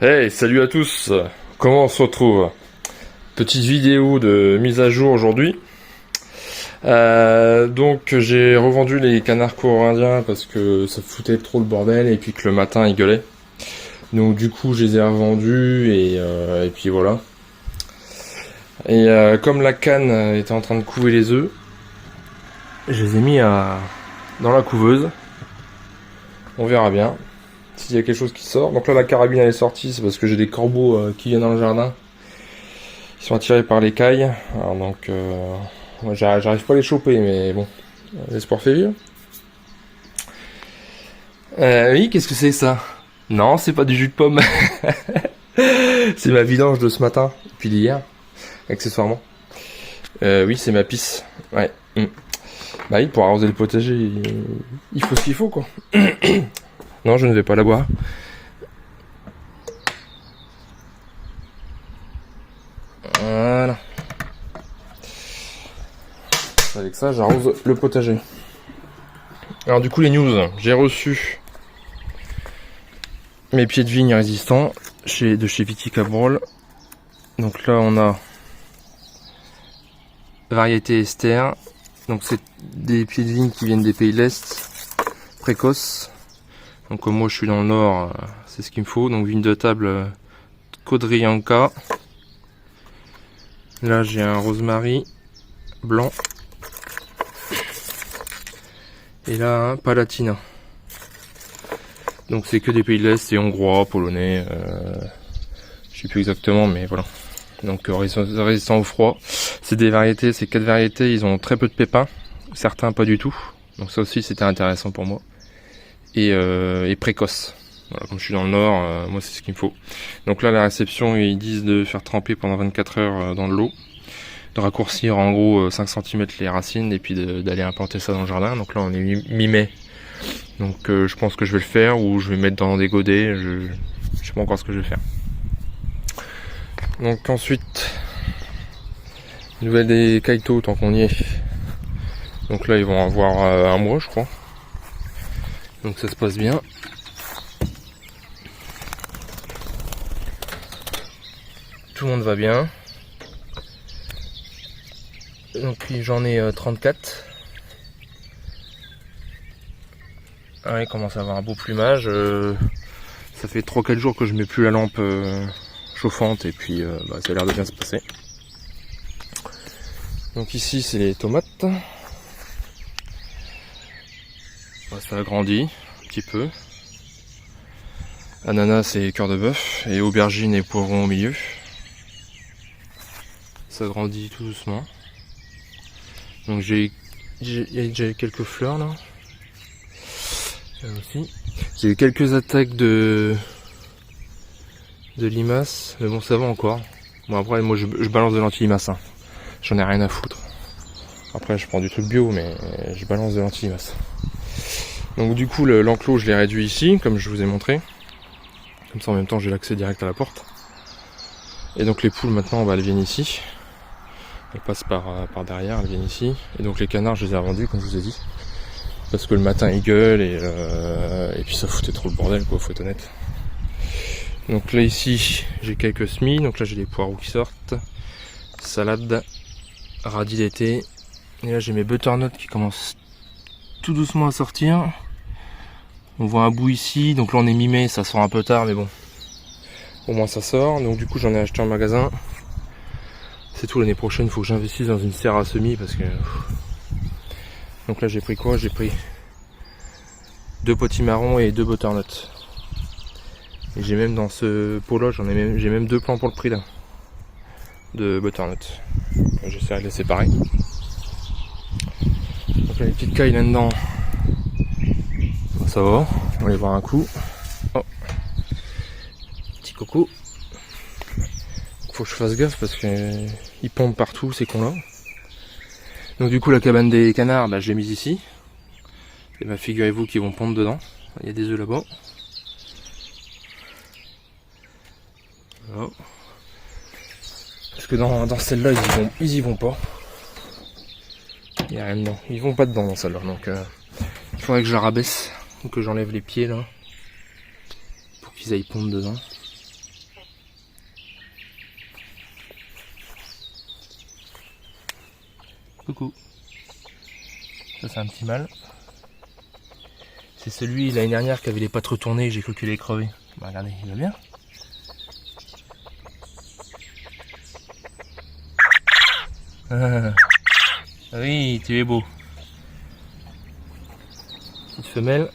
Hey, salut à tous. Comment on se retrouve? Petite vidéo de mise à jour aujourd'hui. Donc j'ai revendu les canards coréens parce que ça foutait trop le bordel et puis que le matin ils gueulaient. Donc du coup je les ai revendus et puis voilà. Et comme la canne était en train de couver les œufs, je les ai mis dans la couveuse. On verra bien s'il y a quelque chose qui sort. Donc là la carabine elle est sortie, c'est parce que j'ai des corbeaux qui viennent dans le jardin. Ils sont attirés par l'écaille. Alors donc moi j'arrive pas à les choper, mais bon, l'espoir fait vivre. Oui, qu'est-ce que c'est ça? Non, c'est pas du jus de pomme. C'est ma vidange de ce matin, puis d'hier, accessoirement. Oui, c'est ma pisse. Ouais. Bah oui, pour arroser le potager, il faut ce qu'il faut, quoi. Non, je ne vais pas la boire. Voilà. Avec ça, j'arrose le potager. Alors du coup, les news. J'ai reçu mes pieds de vigne résistants de chez Viticabrol. Donc là, on a variété Esther. Donc c'est des pieds de vigne qui viennent des pays de l'Est, précoces. Donc comme moi je suis dans le nord, c'est ce qu'il me faut. Donc vigne de table Kodrianka. Là j'ai un rosemary blanc. Et là un Palatina. Donc c'est que des pays de l'Est, c'est hongrois, polonais, je sais plus exactement, mais voilà. Donc résistant au froid. C'est des variétés, c'est 4 variétés, ils ont très peu de pépins, certains pas du tout. Donc ça aussi c'était intéressant pour moi. Et précoce. Voilà, comme je suis dans le nord, moi c'est ce qu'il me faut. Donc là la réception, ils disent de faire tremper pendant 24 heures dans de l'eau, de raccourcir en gros 5 cm les racines et puis d'aller implanter ça dans le jardin. Donc là on est mi-mai. Donc je pense que je vais le faire ou je vais mettre dans des godets, je sais pas encore ce que je vais faire. Donc ensuite, nouvelle des kaito tant qu'on y est. Donc là ils vont avoir un mois je crois. Donc ça se passe bien. Tout le monde va bien. Donc j'en ai 34. Ah, il commence à avoir un beau plumage. Ça fait 3-4 jours que je mets plus la lampe chauffante et puis ça a l'air de bien se passer. Donc ici c'est les tomates. Ça a grandi un petit peu. Ananas et cœur de bœuf et aubergines et poivrons au milieu. Ça grandit tout doucement. Donc j'ai déjà quelques fleurs là. Là aussi. J'ai eu quelques attaques de limaces, mais bon ça va encore. Bon après moi je balance de l'anti-limace. Hein. J'en ai rien à foutre. Après je prends du truc bio mais je balance de l'anti-limace. Donc du coup l'enclos je l'ai réduit ici comme je vous ai montré. Comme ça en même temps j'ai l'accès direct à la porte. Et donc les poules maintenant elles viennent ici. Elles passent par derrière, elles viennent ici. Et donc les canards je les ai revendus comme je vous ai dit. Parce que le matin ils gueulent et puis ça foutait trop le bordel quoi, faut être honnête. Donc là ici j'ai quelques semis, donc là j'ai des poireaux qui sortent. Salade, radis d'été. Et là j'ai mes butternuts qui commencent tout doucement à sortir. On voit un bout ici, donc là on est mi-mai, ça sort un peu tard mais bon. Au moins ça sort, donc du coup j'en ai acheté en magasin. C'est tout, l'année prochaine il faut que j'investisse dans une serre à semis parce que... Donc là j'ai pris quoi? J'ai pris 2 potimarrons et 2 butternuts. Et j'ai même dans ce pot là, j'ai même 2 plants pour le prix là. De butternut. J'essaierai de les séparer. Donc là les petites cailles là-dedans. Ça va, on va les voir un coup. Oh. Petit coco. Faut que je fasse gaffe parce que ils pondent partout ces cons là. Donc du coup la cabane des canards, je l'ai mise ici. Et figurez-vous qu'ils vont pondre dedans. Il y a des œufs là-bas. Voilà. Parce que dans celle-là ils y vont pas. Il n'y a rien dedans. Ils vont pas dedans dans celle-là. Donc il faudrait que je la rabaisse. Ou que j'enlève les pieds là. Pour qu'ils aillent pondre dedans. Coucou. Ça c'est un petit mâle. C'est celui l'année dernière qui avait les pattes retournées et j'ai cru qu'il allait crever. Bah regardez, il va bien. Ah oui, tu es beau. Petite femelle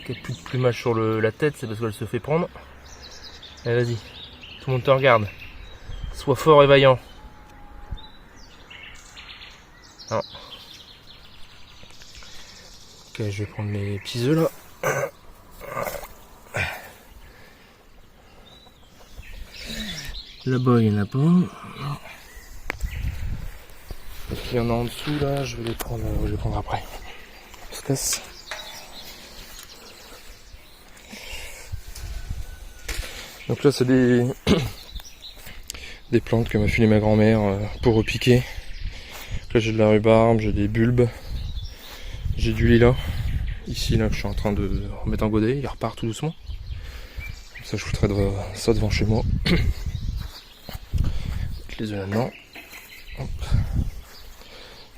qui a plus de plumage sur la tête, c'est parce qu'elle se fait prendre. Allez vas-y, tout le monde te regarde. Sois fort et vaillant. Non. Ok, je vais prendre mes petits œufs là. Là-bas il y en a pas. Il y en a en dessous là, je vais les prendre après. On se casse. Donc là c'est des plantes que m'a filé ma grand-mère pour repiquer. Là j'ai de la rhubarbe, j'ai des bulbes, j'ai du lilas. Ici là je suis en train de remettre en godet, il repart tout doucement. Comme ça je foutrai ça devant chez moi. Les œufs là-dedans. Hop.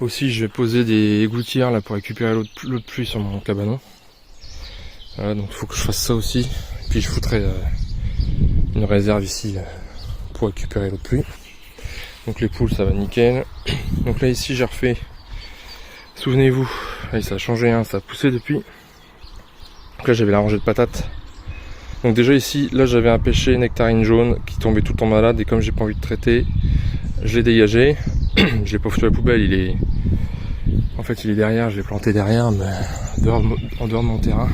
Aussi je vais poser des gouttières là pour récupérer l'eau de pluie sur mon cabanon. Voilà, donc il faut que je fasse ça aussi. Et puis je foutrai une réserve ici pour récupérer l'eau de pluie. Donc les poules ça va nickel. Donc là ici j'ai refait, souvenez-vous, ça a changé, hein, ça a poussé depuis. Donc là j'avais la rangée de patates. Donc déjà ici, là j'avais un pêcher nectarine jaune qui tombait tout le temps malade et comme j'ai pas envie de traiter, je l'ai dégagé. Je l'ai pas foutu à la poubelle, il est derrière, je l'ai planté derrière, mais en dehors de mon terrain.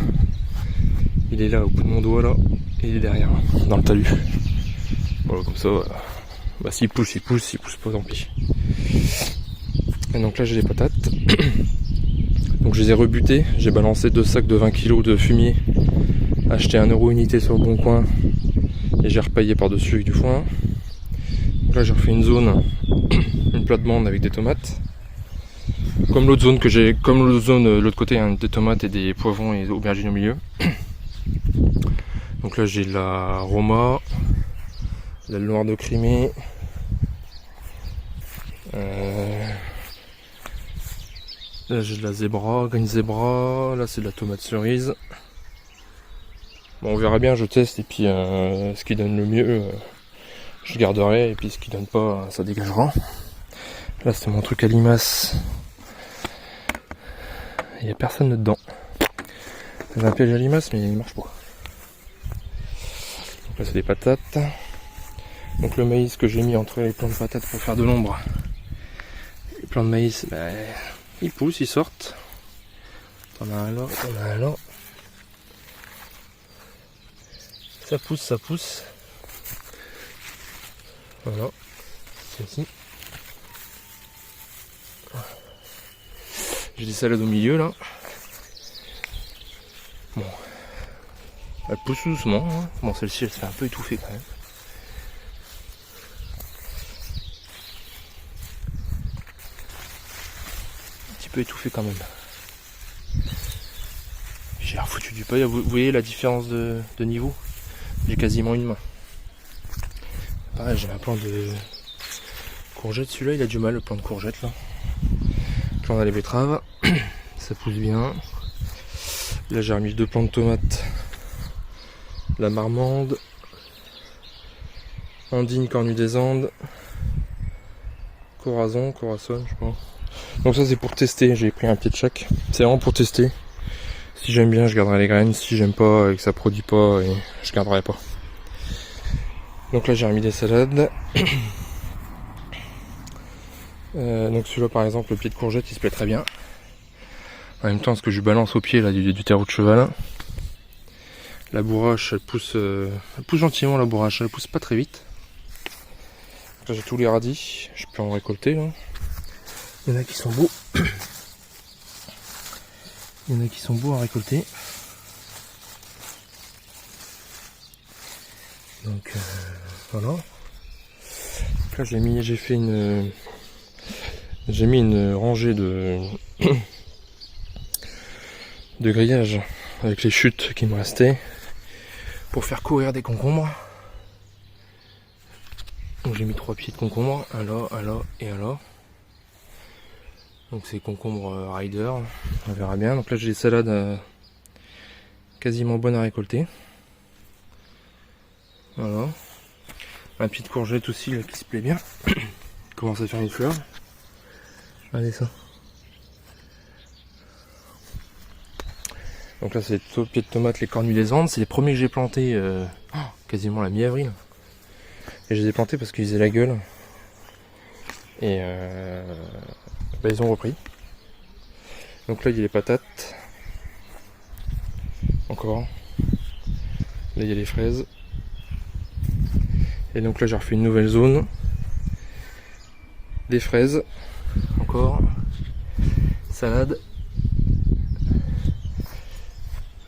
Il est là au bout de mon doigt là, et il est derrière, dans le talus. Voilà, comme ça, bah, s'il pousse, s'il pousse pas, tant pis. Et donc là j'ai les patates. Donc je les ai rebutées, j'ai balancé 2 sacs de 20 kg de fumier, acheté 1 € unité sur le bon coin, et j'ai repaillé par dessus avec du foin. Donc là j'ai refait une zone, une plate-bande avec des tomates. Comme l'autre zone de l'autre côté, hein, des tomates et des poivrons et des aubergines au milieu. Donc là j'ai de la Roma, de la noire de Crimée, là j'ai de la zébra, green zébra, là c'est de la tomate cerise. Bon, on verra bien, je teste et puis ce qui donne le mieux, je garderai et puis ce qui donne pas, ça dégagera. Là c'est mon truc à limaces. Il n'y a personne dedans. C'est un piège à limaces mais il marche pas. Donc là c'est des patates. Donc le maïs que j'ai mis entre les plants de patates pour faire de l'ombre. Les plants de maïs, bah, ils poussent, ils sortent. T'en as un là, t'en as un là. Ça pousse, ça pousse. Voilà. Celle-ci. J'ai des salades au milieu là. Bon. Elle pousse doucement. Hein. Bon, celle-ci elle se fait un peu étouffer quand même. Un petit peu étouffé quand même. J'ai refoutu du paille. Vous voyez la différence de niveau? J'ai quasiment une main. Pareil, j'ai un plant de courgettes. Celui-là, il a du mal, le plant de courgettes là. Là, on a les betteraves. Ça pousse bien. Là, j'ai remis 2 plants de tomates. La marmande. Andine, cornue des Andes. Corazon, je sais pas. Donc ça, c'est pour tester. J'ai pris un pied de chaque. C'est vraiment pour tester. Si j'aime bien, je garderai les graines. Si j'aime pas et que ça produit pas, je garderai pas. Donc là, j'ai remis des salades. Donc celui-là par exemple, le pied de courgette il se plaît très bien. En même temps ce que je balance au pied là du terreau de cheval. La bourrache elle pousse gentiment, la bourrache elle pousse pas très vite. Là j'ai tous les radis, je peux en récolter là. Il y en a qui sont beaux. Il y en a qui sont beaux à récolter. Donc voilà. Là j'ai mis une rangée de grillage avec les chutes qui me restaient pour faire courir des concombres. Donc j'ai mis 3 pieds de concombres, un là et un là. Donc c'est concombre rider, on verra bien. Donc là j'ai des salades quasiment bonnes à récolter. Voilà. Ma petite courgette aussi là, qui se plaît bien. Commence à faire une fleur. Regardez ça. Donc là c'est les pieds de tomates, les cornues des Andes. C'est les premiers que j'ai plantés quasiment à la mi-avril. Et je les ai plantés parce qu'ils faisaient la gueule. Et ils ont repris. Donc là il y a les patates. Encore. Là il y a les fraises. Et donc là j'ai refait une nouvelle zone. Des fraises. Encore. Salade.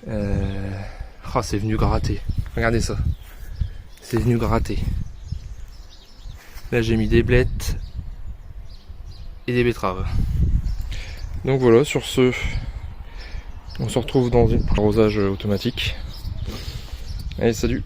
Oh, c'est venu gratter. Regardez ça. C'est venu gratter. Là j'ai mis des blettes et des betteraves. Donc voilà, sur ce, on se retrouve dans un arrosage automatique. Allez, salut!